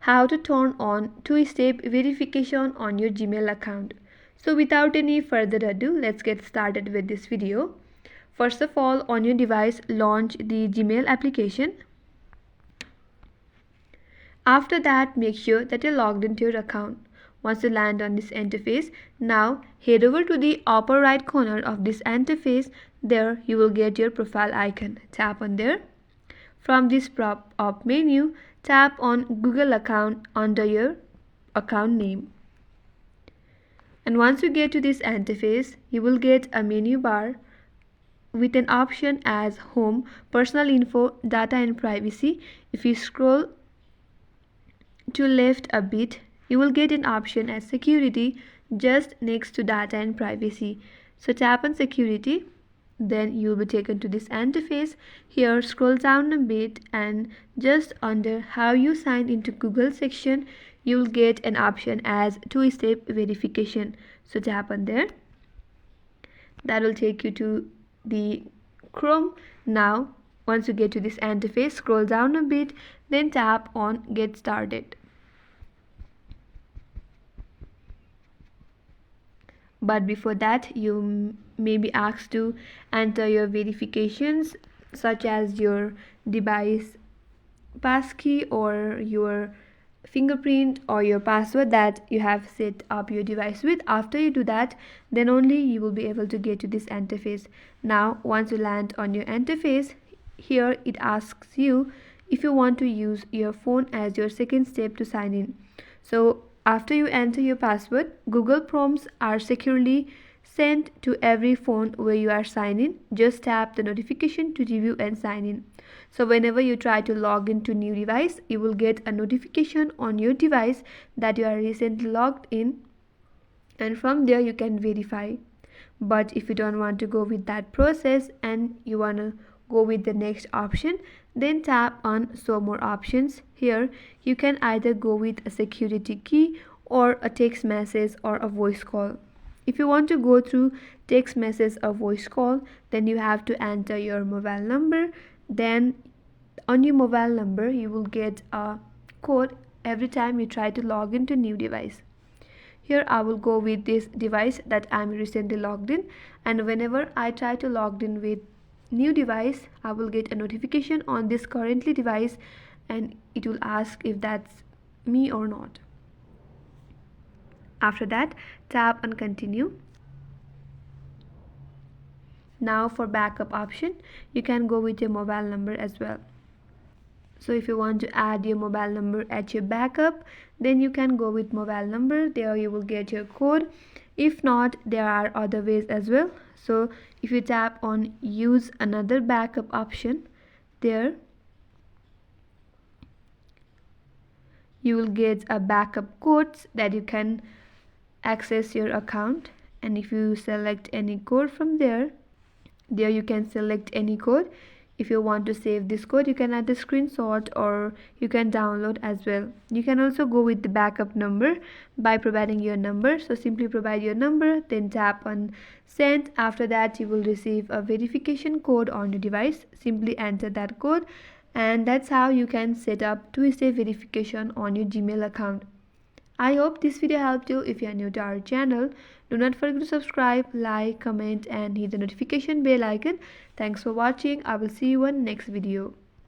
how to turn on two-step verification on your Gmail account. So without any further ado, let's get started with this video. First of all, on your device, launch the Gmail application. After that, make sure that you're logged into your account. Once you land on this interface, now head over to the upper right corner of this interface. There you will get your profile icon. Tap on there. From this pop-up menu, tap on Google account under your account name. And once you get to this interface, you will get a menu bar with an option as Home, Personal Info, Data and Privacy. If you scroll to left a bit, you will get an option as Security just next to Data and Privacy. So tap on Security. Then you will be taken to this interface. Here scroll down a bit and just under how you sign into Google section, you will get an option as two-step verification. So tap on there. That will take you to the Chrome. Now once you get to this interface, scroll down a bit, then tap on Get Started. But before that, you may be asked to enter your verifications such as your device passkey or your fingerprint or your password that you have set up your device with. After you do that, then only you will be able to get to this interface. Now once you land on your interface, here it asks you if you want to use your phone as your second step to sign in. So after you enter your password, Google prompts are securely sent to every phone where you are signed in. Just tap the notification to review and sign in. So whenever you try to log into new device, you will get a notification on your device that you are recently logged in, and from there you can verify. But if you don't want to go with that process and you want to go with the next option, then tap on Show More Options. Here you can either go with a security key or a text message or a voice call. If you want to go through text message or voice call, then you have to enter your mobile number. Then on your mobile number you will get a code every time you try to log into new device. Here I will go with this device that I am recently logged in, and whenever I try to log in with new device, I will get a notification on this currently device and it will ask if that's me or not. After that, tap on Continue. Now for backup option, you can go with your mobile number as well. So if you want to add your mobile number at your backup, then you can go with mobile number. There you will get your code. If not, there are other ways as well. So if you tap on Use Another Backup option, there you will get a backup codes that you can access your account. And if you select any code from there you can select any code. If you want to save this code, you can add a screenshot or you can download as well. You can also go with the backup number by providing your number. So simply provide your number, then tap on Send. After that, you will receive a verification code on your device. Simply enter that code, and that's how you can set up two-step verification on your Gmail account. I hope this video helped you. If you are new to our channel, do not forget to subscribe, like, comment and hit the notification bell icon. Thanks for watching. I will see you on next video.